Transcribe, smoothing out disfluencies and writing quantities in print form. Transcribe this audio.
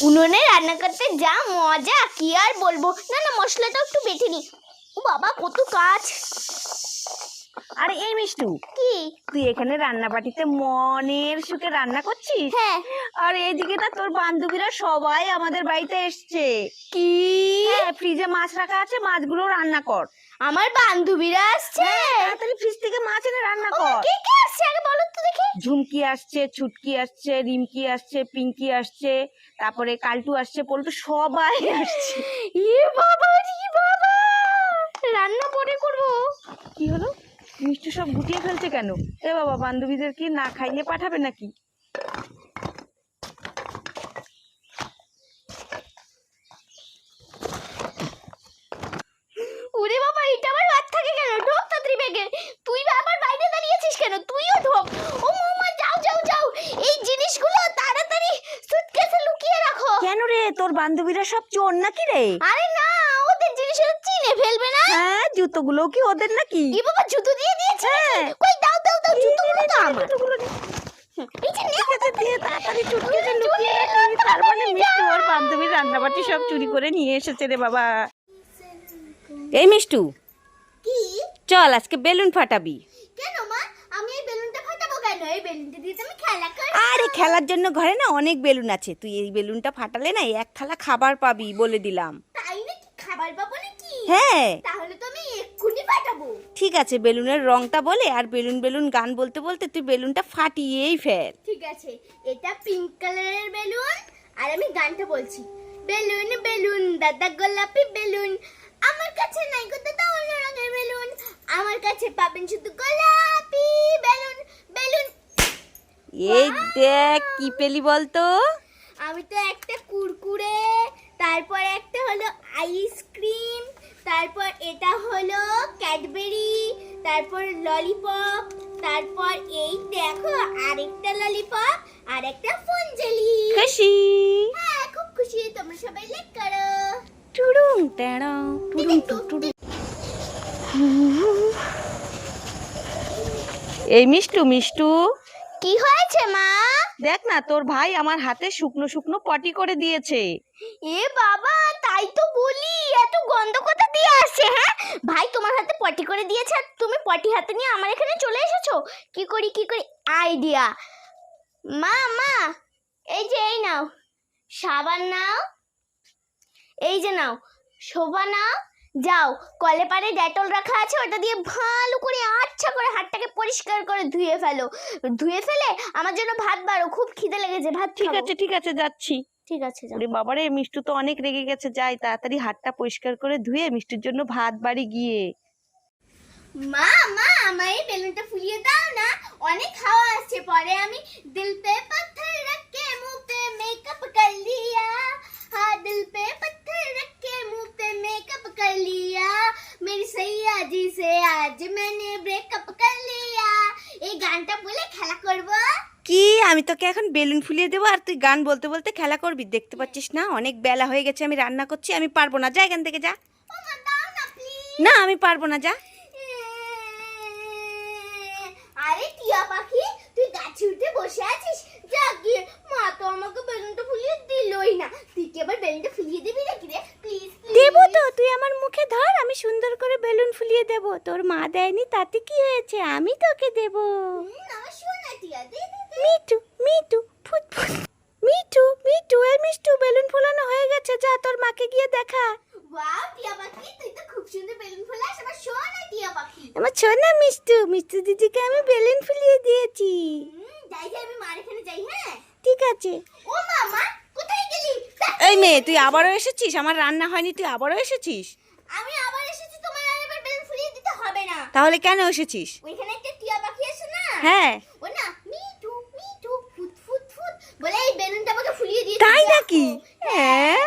উনুনে রান্না করতে যা মজা কি আর বলবো। না না মশলাটা একটু বেটে নি। ও বাবা কত কাজ। আরে এই মিষ্টু, কি তুই এখানে রান্না বাটিতে মনের সুখে রান্না করছিস? হ্যাঁ। আর এইদিকে না তোর বান্ধবীরা সবাই আমাদের বাড়িতে এসছে। কি হ্যাঁ, ফ্রিজে মাছ রাখা আছে, মাছগুলো রান্না কর। আমার বান্ধবীরা আসছে? তাড়াতাড়ি ফ্রিজ থেকে মাছ এনে রান্না কর। কে কে আসছে আগে বলো তো দেখি। ঝুমকি আসছে, ছুটকি আসছে, রিমকি আসছে, পিঙ্কি আসছে, তারপরে কালটু আসছে, পল্টু, সবাই আসছে। ই বাবা রান্না পরে করবো। কি হলো? মিষ্টি সব গুটিয়ে ফেলছে কেন? এ বাবা, বান্ধবীদের কি না খাইয়ে পাঠাবে নাকি? ওরে বাবা এটা আবার রাত থাকে কেন? ঢোক তাড়াতাড়ি ব্যাগে। তুই আবার বাইরে দাঁড়িয়েছিস কেন? তুইও ঢোক। ও মামা যাও যাও যাও, এই জিনিসগুলো তাড়াতাড়ি সুটকেসে লুকিয়ে রাখো। কেন রে, তোর বান্ধবীরা সব চোর নাকি রে? আরে না, ওদের জিনিসগুলো চিনে ফেলবে না। হ্যাঁ, জুতোগুলো কি ওদের নাকি? ই বাবা জুতো দিয়ে দিয়েছে। কই দাও দাও দাও, জুতোগুলো তো আমার। এই যে ঠিক আছে, দিয়ে তাড়াতাড়ি চুটকেসে লুকিয়ে রাখি। তার মানে মিষ্টু ওর বান্ধবীর রান্নাবাটি সব চুরি করে নিয়ে এসেছে রে বাবা। এই মিষ্টু, কি? চল আজকে বেলুন ফাটাবি। কেন মা? আমি এই বেলুনটা ফাটাবো কেন? এই বেলুনটা দিয়ে তো আমি খেলা করি। আরে খেলার জন্য ঘরে না অনেক বেলুন আছে, তুই এই বেলুনটা ফাটালে না এক থালা খাবার পাবি বলে দিলাম। তাই নাকি? খাবার পাবো নাকি? হ্যাঁ তাহলে তো আমি এক্ষুনি ফাটাবো। ঠিক আছে, বেলুনের রংটা বলে আর বেলুন বেলুন গান বলতে বলতে তুই বেলুনটা ফাটিয়েই ফেল। ঠিক আছে, এটা পিঙ্ক কালারের বেলুন আর আমি গানটা বলছি। বেলুন বেলুন দাদা গোলাপি বেলুন, আমার কাছে নাই গো দাদা অন্য রঙের বেলুন, আমার কাছে পাবেন শুধু গোলাপি বেলুন। বেলুন এই দেখ কি পেলি বলতো? আমি তো একটা কুরকুরে, তারপর একটা হলো আইসক্রিম, তারপর এটা হলো ক্যাডবেরি, তারপর ললিপপ, তারপর এই দেখো আরেকটা ললিপপ আর একটা ফনজেলি। খুশি হ্যাঁ খুব খুশি, তোমরা সবাই লাইক করো। টুডুং টেড়া টুডুং টুডুং। এই মিষ্টু মিষ্টু, কি হয়েছে মা? দেখ না তোর ভাই আমার হাতে শুকনো শুকনো পটি করে দিয়েছে। এ বাবা তাই তো বলি, এত গন্ধ কোথা দিয়ে আসছে? হ্যাঁ ভাই তোমার হাতে পটি করে দিয়েছে আর তুমি পটি হাতে নিয়ে আমার এখানে চলে এসেছো। কি করি আইডিয়া। মা মা এই যে এই নাও সাবান, নাও এই যে নাও শোভা, নাও যাও কলে পারে ডেটল রাখা আছে, ওটা দিয়ে ভালো করে আচ্ছা করে হাতটাকে পরিষ্কার করে ধুয়ে ফেলো। ধুয়ে ফেলে আমার জন্য ভাত বাড়ো, খুব খিদে লেগেছে, ভাত ঠিক আছে ঠিক আছে, যাচ্ছি। ঠিক আছে যাও। ওরে বাবারে, মিষ্টু তো অনেক রেগে গেছে, যাই তাড়াতাড়ি হাতটা পরিষ্কার করে ধুয়ে মিষ্টির জন্য ভাত বাড়ি গিয়ে। মা মা আমার এই বেলুনটা ফুলিয়ে দাও না, অনেক হাওয়া আসছে। পরে আমি দিল পে পत्थर रख के मुंह पे मेकअप कर लिया, हाँ दिल पे पत्थर रख के मुंह पे मेकअप कर लिया, मेरी सैया जी से आज मैंने ब्रेकअप कर लिया। এই গানটা বলে খেলা করব। কি, আমি তোকে এখন বেলুন ফুলিয়ে দেবো আর তুই গান বলতে বলতে খেলা করবি? দেখতে পাচ্ছিস না অনেক বেলা হয়ে গেছে, আমি রান্না করছি, আমি পারবো না, যা এখান থেকে যা। ও মা দাও না প্লিজ। না আমি পারবো না, যা। আরে টিয়া পাখি তুই গাছে উঠে বসে আছিস, যা গিয়ে। মা তো আমাকে বেলুনটা ফুলিয়ে দিলই না, তুই কি আবার বেলুনটা ফুলিয়ে দিবি নাকি রে? প্লিজ দেবো তো, তুই আমার মুখে ধর, আমি সুন্দর করে বেলুন ফুলিয়ে দেবো। তোর মা দেয়নি তাতে কি হয়েছে, আমি তোকে দেবো। আমার সোনা টিয়া দে দে দে। মিটু মিটু ফুট ফুট। মিটু মিটু, এই মিষ্টু বেলুন ফোলানো হয়ে গেছে, যা তোর মাকে গিয়ে দেখা। ওয়াও টিয়া পাখি তুই তো খুব সুন্দর বেলুন ফোলাস, আমার সোনা টিয়া পাখি। আমার ছোনা মিষ্টু, মিষ্টু দিদিকে আমি বেলুন ফুলিয়ে দিয়েছি। যাই যাই আমি মার এখানে যাই। হ্যাঁ ঠিক আছে। ও মামা কোথায় গেলি? এই মেয়ে, তুই আবারও এসেছিস? আমার রান্না হয়নি, তুই আবারও এসেছিস? আমি আবার এসেছি, তোমার আর এবার বেলুন ফুলিয়ে দিতে হবে না। তাহলে কেন এসেছিস? ওইখানে একটা টিয়া পাখি আছে না, হ্যাঁ ও না মিটু মিটু ফুট ফুট ফুট বলে এই বেলুনটা আমাকে ফুলিয়ে দিয়ে। তাই নাকি? হ্যাঁ